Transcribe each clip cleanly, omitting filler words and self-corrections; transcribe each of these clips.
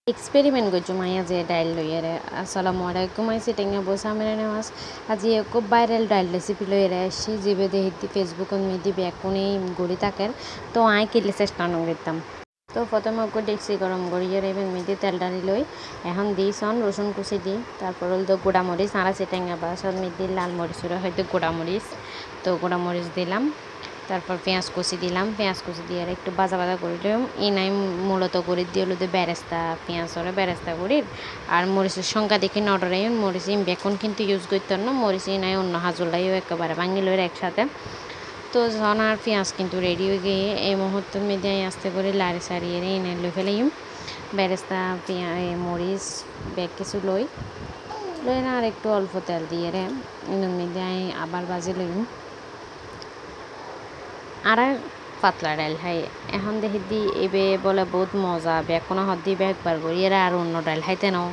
Experiment করছো মাইয়া যে ডাইল লইয়ারে আসসালামু আলাইকুম আই সিটিং বসে আমার নেওয়াজ আজি খুব ভাইরাল ডাইল রেসিপি লইয়ারে আসছি জিবে দেখি ফেসবুকত মিদি বেকুনি গড়ি থাকেন তো আই কিলে চেষ্টা করতাম তো প্রথমে ওকে ডেক্সি গরম করিয়ে এবার মিদি তেল ডালি লই এখন দিছন রসুন কুচি দিই তারপর হলো গোড়ামরিচ আড়া চিটেঙ্গা বা সব মিদি লাল মরিচুরা হয়তো গোড়ামরিচ তো গোড়ামরিচ দিলাম তারপর পেঁয়াজ কুচি দিলাম পেঁয়াজ কুচি দিয়ে একটু ভাজা ভাজা করে দিলাম নাই মূলত করে দিয়ে হলো বেরেস্তা পেঁয়াজ ওরা বেরেস্তা করি আর মরিচের সংখ্যা দেখি নডরাই মরিচ বেকন কিন্তু ইউজ করতেন না মরিচ নাই অন্য হাজুলাইও একেবারে ভাঙি লই একসাথে তো যখন আর পেঁয়াজ কিন্তু রেডি হয়ে গিয়ে এই মুহূর্তের মধ্যে আস্তে করে লাড়ি সারিয়ে এনে লই ফেলাইম বেরেস্তা মরিচ বেগ কিছু লই না আর একটু অল্প তেল দিয়ে এর মধ্যে আবার বাজে লইম আর পাতলা ডাইল খাই এখন দেখি দি এবে বলে বহুত মজা বেকনো হদ দিবে একবার করি এরা আর অন্য ডাইল খাইতে নাও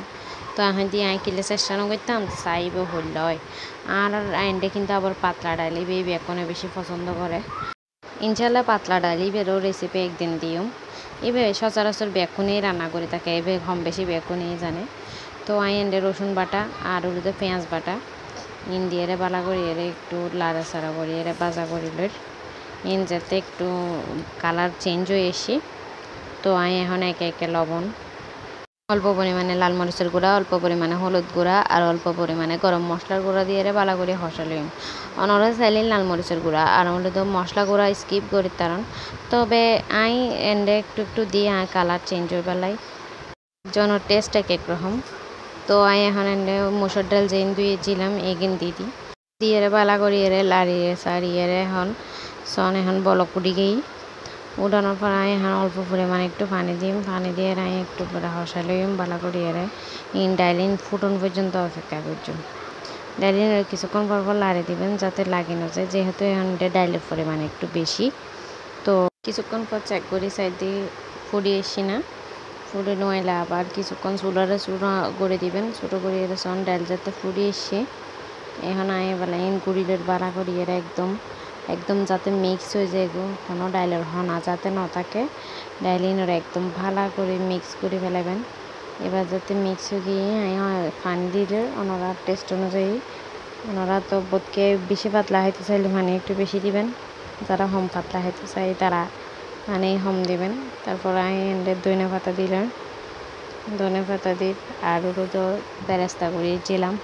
তো এখন দিয়ে কিলে চেষ্টা করতাম চাইব হল হয় আর আইনটা কিন্তু আবার পাতলা ডাইল এবে বেকনে বেশি পছন্দ করে ইনশাল্লাহ পাতলা ডাইল এবারও রেসিপি একদিন দিও এবে সচরাচর বেকুনেই রান্না করে থাকে এবে কম বেশি বেকুনেই জানে তো এন্ডে রসুন বাটা আর হলুদে পেঁয়াজ বাটা ইন্ডিয়ারে বালা করি এর একটু লাড়া সাড়া করি এর ভাজা করি লই যাতে একটু কালার চেঞ্জ হয়ে এসে তো এখন একে একে লবণ অল্প পরিমাণে লাল মরিচের গুঁড়া অল্প পরিমাণে হলুদ গুঁড়া আর অল্প পরিমাণে গরম মশলার গুঁড়া দিয়ে ভালো করে হসালিম অনরা চাইলে লাল মরিচের গুঁড়া আর হলুদ মশলা গুঁড়া স্কিপ করি তারণ তবে এন্ডে একটু একটু দিয়ে কালার চেঞ্জ হয়ে পেলাই জন টেস্ট এক এক রকম তো এখন এন্ডে মুসুর ডাল যেন দিয়েছিলাম এগিন দিয়ে ভালো করে লাড়িয়ে সারিয়ে এখন সন এখন বলক উঠি গেই উঠানোর পর এখন অল্প পরিমাণে একটু পানি দিম পানি দিয়ে একটু হসাইম ভালো করে ডাইলিন ফুটন পর্যন্ত অপেক্ষা করছো ডাইলিনের কিছুক্ষণ পর লাড়ি দিবেন যাতে লাগে না যায় যেহেতু এখন ডাইলের পরিমাণ একটু বেশি তো কিছুক্ষণ পর চেক করি সাইড দিয়ে ফুড়িয়ে এসি না ফুড়ে নইলে আবার কিছুক্ষণ চুলারে চুড়া করে দিবেন ছোটো করে সন ডাইল যাতে ফুড়িয়ে এসে এখন বেলা গুড়িলের বাড়া করি একদম যাতে মিক্স হয়ে যায় কোনো ডাইলের হনা যাতে না থাকে ডাইলিনের একদম ভালো করে মিক্স করে ফেলাবেন এবার যাতে মিক্স হয়ে গিয়ে পানি দিলে ওনারা টেস্ট অনুযায়ী ওনারা তো বোধকে বেশি পাতলা হইতে চাইলে মানে একটু বেশি দিবেন যারা হম পাতলা হইতে চাই তারা মানে হম দিবেন তারপর ধনে পাতা দিলেন ধনে পাতা দিই আর তো বেরেস্তা করিয়েছিলাম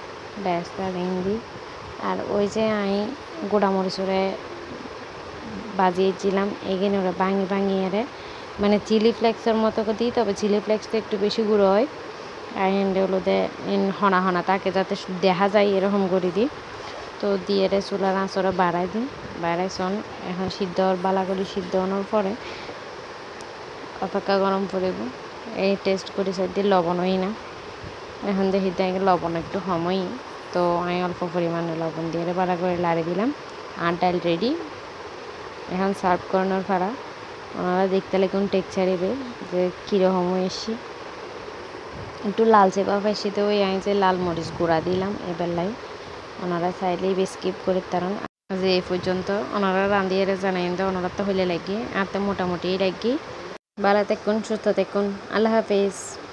বেরেস্তা দিই আর ওই যে গোড়ামরিচরে বাজিয়েছিলাম এখানে ওরা ভাঙিয়ে মানে চিলি ফ্লেক্সের মতো দিই তবে চিলি ফ্লেক্সটা একটু বেশি গুঁড়ো হয় আর হলুদে হনা হনা তাকে যাতে দেখা যায় এরকম করে দিই তো দিয়ে চুলার আঁচড়ে বাড়াই দিই বাড়াইছন এখন সিদ্ধ বালা করে সিদ্ধ হওয়ার পরে অপেক্ষা গরম করব এই টেস্ট করে সাইড দিয়ে লবণ হই না এখন দেখি লবণ একটু কমই তো আমি অল্প পরিমাণে লবণ দিয়ে বাড়া করে লাড়ি দিলাম আর ডাল রেডি এখন সার্ভ করানোর ভাড়া ওনারা দেখতে কোন টেক্সচার এবে যে কীরকম এসি একটু লালচে ভাব এসে তো ওই যে লাল মরিচ গুঁড়া দিলাম এবেলাই ওনারা চাইলেই স্কিপ করে তারণ যে এই পর্যন্ত ওনারা রাঁধিয়ে জানাই ওনারা তো হইলে লাগি আর তো মোটামুটি লাগি ভালো থাকুন সুস্থ থাকুন আল্লাহ হাফেজ।